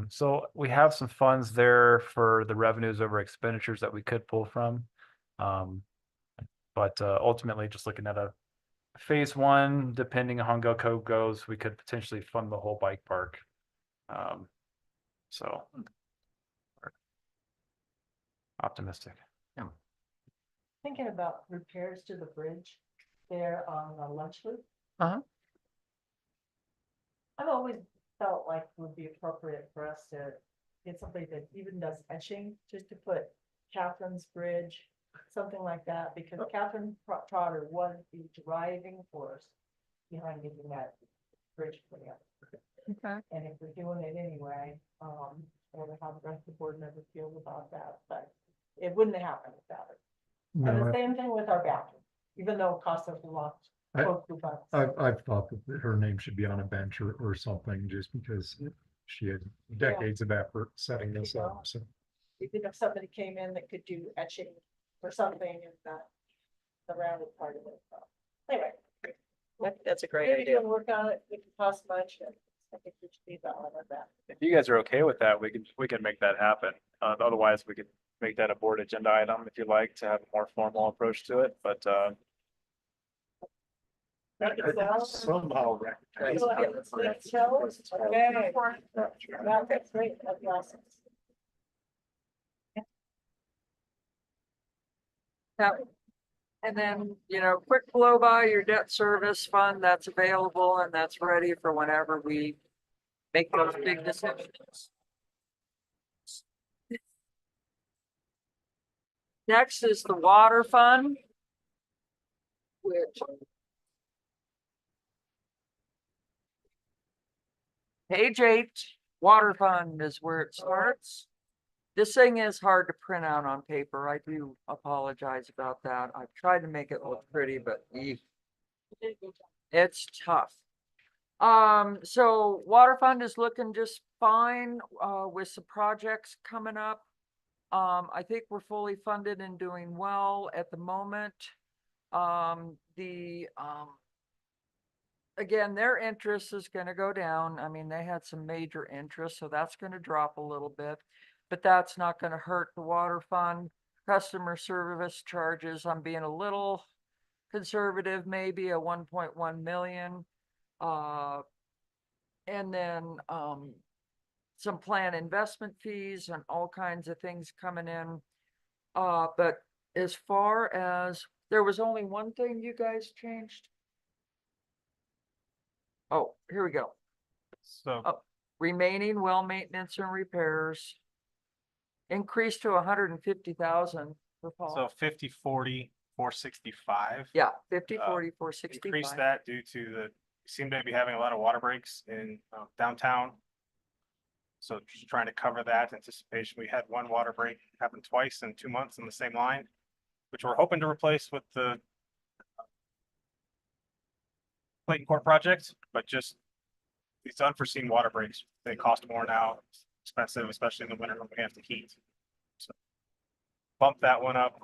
So we have some funds there for the revenues over expenditures that we could pull from. But ultimately, just looking at a phase one, depending on how GoCo goes, we could potentially fund the whole bike park. So optimistic. Thinking about repairs to the bridge there on the Lunch Loop. Uh-huh. I've always felt like it would be appropriate for us to get somebody that even does etching, just to put Catherine's Bridge, something like that, because Catherine Trotter was the driving force behind getting that bridge put up. Okay. And if we're doing it anyway, I don't know how the rest of the board members feels about that, but it wouldn't have happened without it. And No, the same thing with our bathroom, even though it cost us a lot. I- close to bucks. I've thought that her name should be on a bench or something, just because she had decades of effort setting this up, so. Even if somebody came in that could do etching or something and that the rounded part of it. Anyway. That's a great Maybe idea. we'll work on it, we can cost much, and I think we should leave that one at that. If you guys are okay with that, we can make that happen. Otherwise, we could make that a board agenda item if you like to have a more formal approach to it, but Somehow recognize. Okay, that's great, that's awesome. Yeah. And then, quick blow by your debt service fund that's available and that's ready for whenever we make those big decisions. Next is the water fund. Which. Page 8, water fund is where it starts. This thing is hard to print out on paper. I do apologize about that. I've tried to make it look pretty, but it's tough. So water fund is looking just fine, with some projects coming up. I think we're fully funded and doing well at the moment. Again, their interest is gonna go down. I mean, they had some major interest, so that's gonna drop a little bit. But that's not gonna hurt the water fund. Customer service charges, I'm being a little conservative, maybe a 1.1 million. And then some plan investment fees and all kinds of things coming in. But as far as, there was only one thing you guys changed. Oh, here we go. So, Remaining well maintenance and repairs. Increased to 150,000 for Paul. so 50, 40, 465. Yeah, 50, uh, 40, 465. Increase that due to we seem to be having a lot of water breaks in downtown. So just trying to cover that anticipation. We had one water break happen twice in 2 months in the same line, which we're hoping to replace with the Clayton Court project, but just these unforeseen water breaks, they cost more now, it's expensive, especially in the winter when we have to heat. So bump that one up.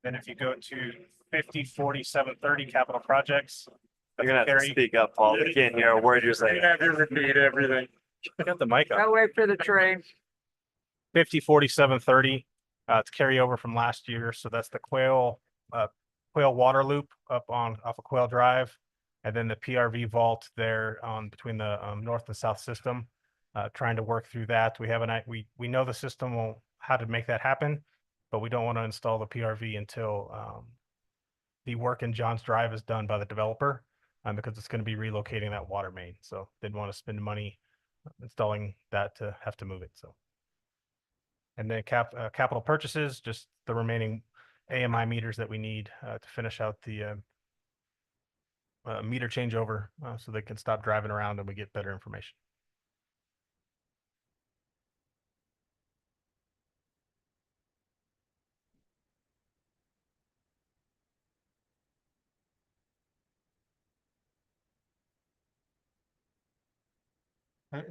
Then if you go to 50, 40, 730 capital projects. You're gonna have to speak up, Paul. We can't hear a word you're saying. Have to repeat everything. I got the mic up. I'll wait for the train. 50, 40, 730. It's carryover from last year. So that's the Quail water loop off of Quail Drive. And then the PRV vault there on between the north and south system. Trying to work through that. We know the system will how to make that happen, but we don't want to install the PRV until the work in John's Drive is done by the developer, because it's going to be relocating that water main. So didn't want to spend money installing that to have to move it. So. And then capital purchases, just the remaining AMI meters that we need to finish out the meter changeover, so they can stop driving around and we get better information.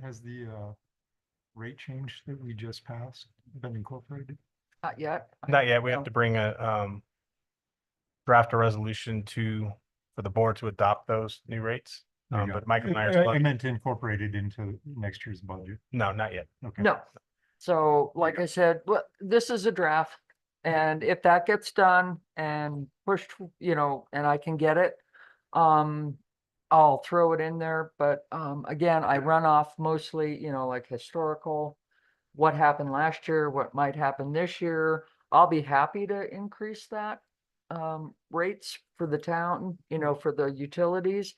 Has the rate change that we just passed been incorporated? Not yet. Not yet. We have No. to bring a draft a resolution for the board to adopt those new rates. There you But go. Mike and I are I meant to incorporate it into next year's budget. no, not yet. Okay. No. So like I said, this is a draft. And if that gets done and pushed, and I can get it, I'll throw it in there. But again, I run off mostly, like historical, what happened last year, what might happen this year. I'll be happy to increase that rates for the town, for the utilities.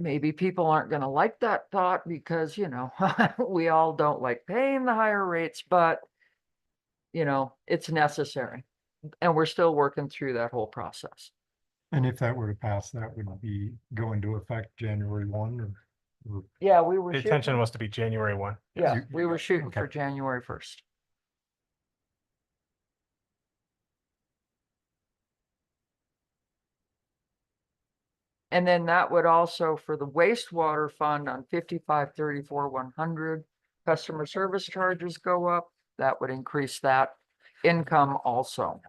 Maybe people aren't gonna like that thought because, we all don't like paying the higher rates, but it's necessary. And we're still working through that whole process. And if that were to pass, that would be go into effect January 1 or Yeah, we were The intention shooting, was to be January 1. yeah, you- we were shooting okay. for January 1st. And then that would also for the wastewater fund on 5534-100, customer service charges go up. That would increase that income also.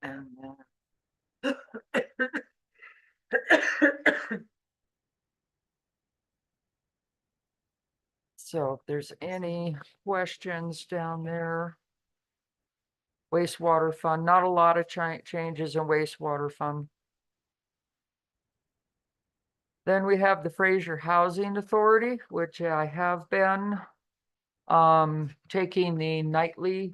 And then so if there's any questions down there. Wastewater fund, not a lot of changes in wastewater fund. Then we have the Fraser Housing Authority, which I have been taking the nightly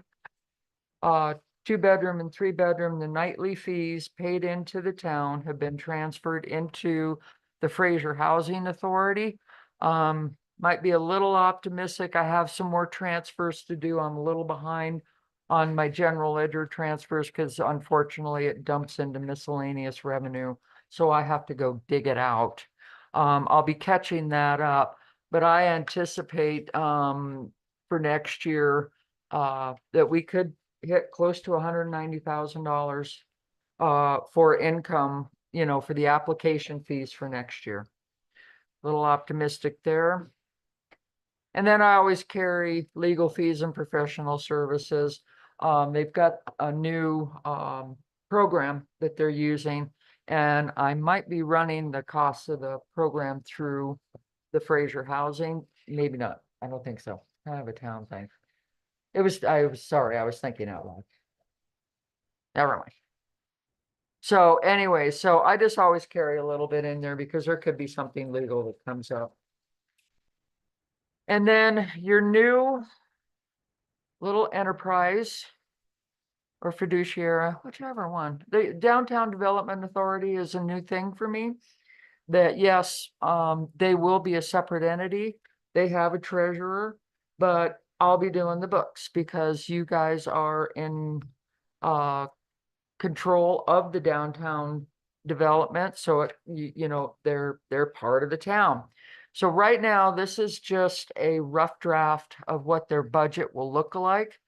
2-bedroom and 3-bedroom, the nightly fees paid into the town have been transferred into the Fraser Housing Authority. Might be a little optimistic. I have some more transfers to do. I'm a little behind on my general ledger transfers because unfortunately it dumps into miscellaneous revenue. So I have to go dig it out. I'll be catching that up, but I anticipate for next year that we could hit close to $190,000 for income, for the application fees for next year. A little optimistic there. And then I always carry legal fees and professional services. They've got a new program that they're using, and I might be running the costs of the program through the Fraser Housing. Maybe not. I don't think so. Kind of a town thing. I was sorry, I was thinking out loud. Never mind. So anyway, so I just always carry a little bit in there because there could be something legal that comes up. And then your new little enterprise or fiduciary, whichever one. The Downtown Development Authority is a new thing for me. That yes, they will be a separate entity. They have a treasurer, but I'll be doing the books because you guys are in control of the downtown development. So they're part of the town. So right now, this is just a rough draft of what their budget will look like.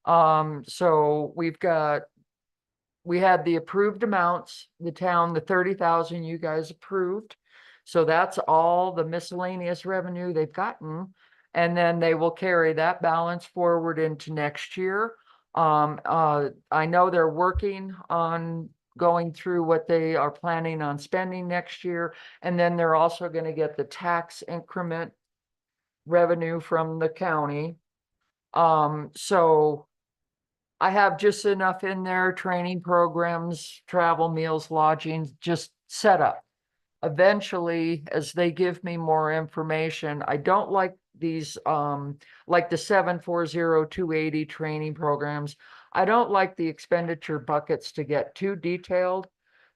So we've got we had the approved amounts, the town, the 30,000 you guys approved. So that's all the miscellaneous revenue they've gotten. And then they will carry that balance forward into next year. I know they're working on going through what they are planning on spending next year. And then they're also going to get the tax increment revenue from the county. So I have just enough in there, training programs, travel, meals, lodging, just set up. Eventually, as they give me more information, I don't like these, like the 740-280 training programs. I don't like the expenditure buckets to get too detailed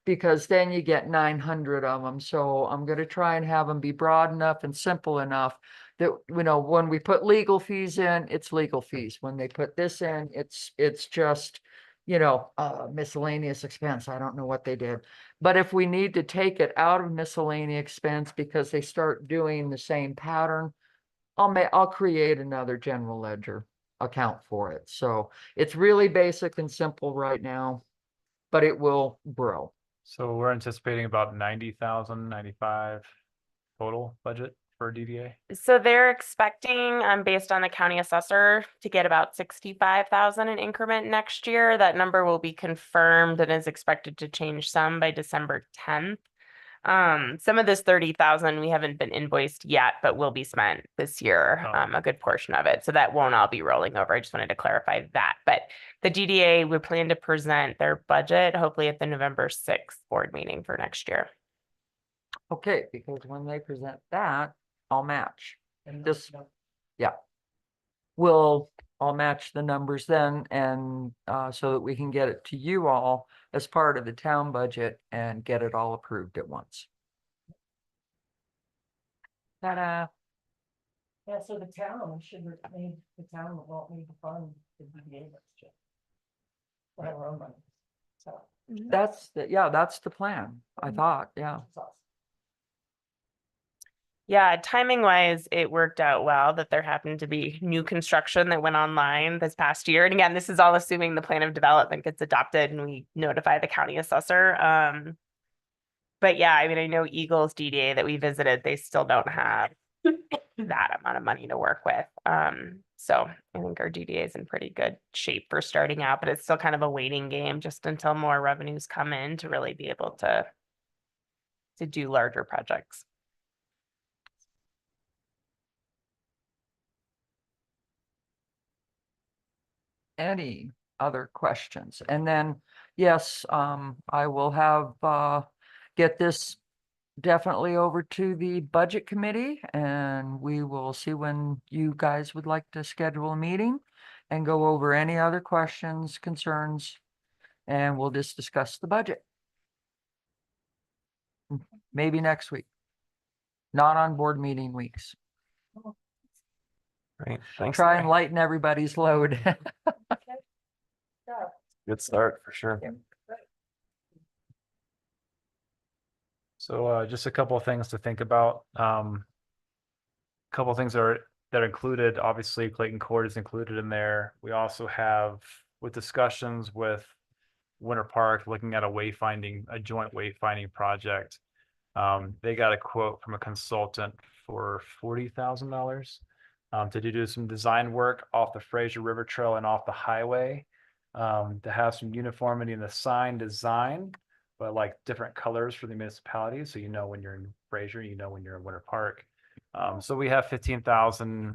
because then you get 900 of them. So I'm going to try and have them be broad enough and simple enough that, you know, when we put legal fees in, it's legal fees. When they put this in, it's just, you know, miscellaneous expense. I don't know what they did. But if we need to take it out of miscellaneous expense because they start doing the same pattern, I'll create another general ledger account for it. So it's really basic and simple right now, but it will grow. So we're anticipating about 90,000, 95 total budget for DDA. So they're expecting, based on the county assessor, to get about 65,000 in increment next year. That number will be confirmed and is expected to change some by December 10th. Some of this 30,000 we haven't been invoiced yet, but will be spent this year, Oh. a good portion of it. So that won't all be rolling over. I just wanted to clarify that. But the DDA, we plan to present their budget hopefully at the November 6th board meeting for next year. Okay, because when they present that, I'll match. And this, yeah. I'll match the numbers then and so that we can get it to you all as part of the town budget and get it all approved at once. Ta-da. Yeah, so the town should need, the town won't need to fund the DDA next year. For our own money. So. That's the plan, I thought, yeah. Yeah, timing wise, it worked out well that there happened to be new construction that went online this past year. And again, this is all assuming the plan of development gets adopted and we notify the county assessor. But yeah, I mean, I know Eagles DDA that we visited, they still don't have that amount of money to work with. So I think our DDA is in pretty good shape for starting out, but it's still kind of a waiting game just until more revenues come in to really be able to do larger projects. Any other questions? And then, yes, I will have, get this definitely over to the budget committee and we will see when you guys would like to schedule a meeting and go over any other questions, concerns, and we'll just discuss the budget. Maybe next week. Not on board meeting weeks. Great, thanks. Try and lighten everybody's load. Good start for sure. So just a couple of things to think about. Couple of things that are included. Obviously, Clayton Court is included in there. We also have, with discussions with Winter Park, looking at a joint wayfinding project. They got a quote from a consultant for $40,000 to do some design work off the Fraser River Trail and off the highway, to have some uniformity in the sign design, but like different colors for the municipalities. So you know when you're in Fraser, you know when you're in Winter Park. So we have 15,000,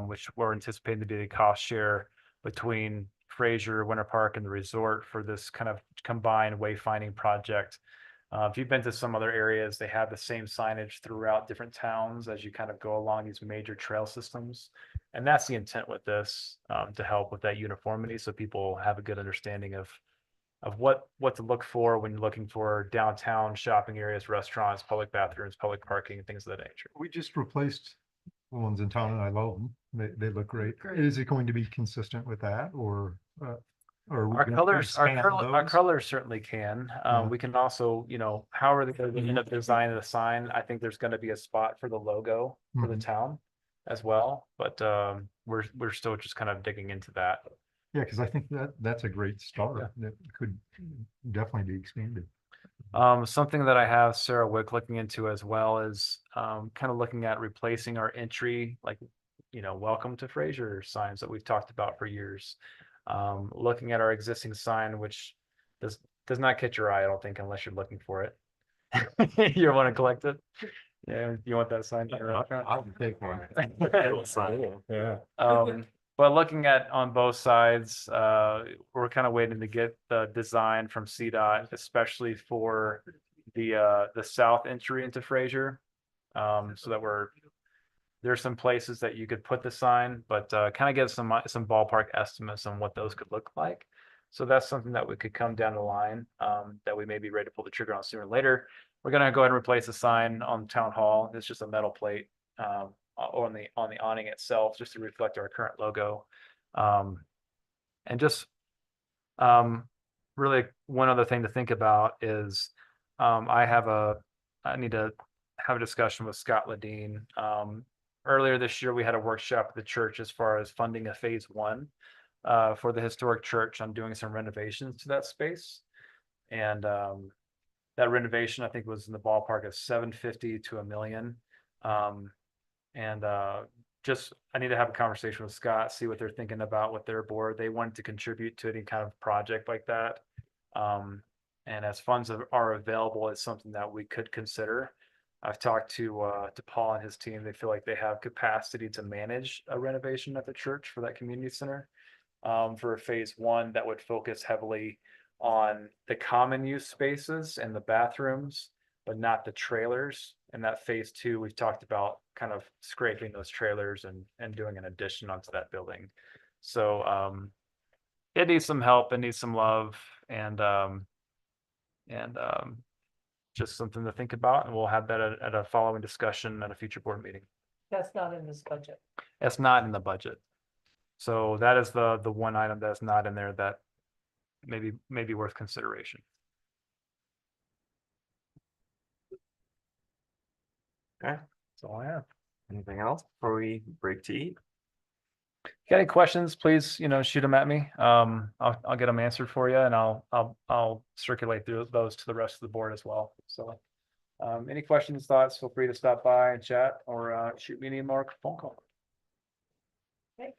which we're anticipating to be the cost share between Fraser, Winter Park, and the resort for this kind of combined wayfinding project. If you've been to some other areas, they have the same signage throughout different towns as you kind of go along these major trail systems. And that's the intent with this, to help with that uniformity so people have a good understanding of what to look for when you're looking for downtown shopping areas, restaurants, public bathrooms, public parking, and things of that nature. We just replaced the ones in town and I love them. They look great. Is it going to be consistent with that or are we Our gonna colors, expand our those? colors certainly can. Yeah. We can also, you know, however they're going to end up designing the sign, I think there's going to be a spot for the logo for the Mhm. town as well. But we're still just kind of digging into that. Yeah, because I think that's a great start. That could definitely be expanded. Something that I have Sarah Wick looking into as well is kind of looking at replacing our entry, like, welcome to Fraser signs that we've talked about for years. Looking at our existing sign, which does not catch your eye, I don't think, unless you're looking for it. You want to collect it? Yeah, you want that sign? I'll take one. Yeah. But looking at on both sides, we're kind of waiting to get the design from CDOT, especially for the south entry into Fraser. So that there's some places that you could put the sign, but kind of get some ballpark estimates on what those could look like. So that's something that we could come down the line, that we may be ready to pull the trigger on sooner or later. We're gonna go ahead and replace the sign on Town Hall. It's just a metal plate, on the awning itself, just to reflect our current logo. And just really one other thing to think about is I need to have a discussion with Scott Ledeen. Earlier this year, we had a workshop at the church as far as funding a phase one for the historic church on doing some renovations to that space. And that renovation, I think, was in the ballpark of 750 to $1 million. And I need to have a conversation with Scott, see what they're thinking about with their board. They wanted to contribute to any kind of project like that. And as funds are available, it's something that we could consider. I've talked to Paul and his team. They feel like they have capacity to manage a renovation at the church for that community center. For a phase one that would focus heavily on the common use spaces and the bathrooms, but not the trailers. And that phase two, we've talked about kind of scraping those trailers and doing an addition onto that building. So it needs some help, it needs some love, and just something to think about. And we'll have that at a following discussion at a future board meeting. That's not in this budget. It's not in the budget. So that is the one item that's not in there that may be worth consideration. Okay. That's all I have. Anything else before we break to eat? Got any questions, please, shoot them at me. I'll get them answered for you, and I'll circulate through those to the rest of the board as well. So any questions, thoughts, feel free to stop by and chat or shoot me an email or phone call. Okay.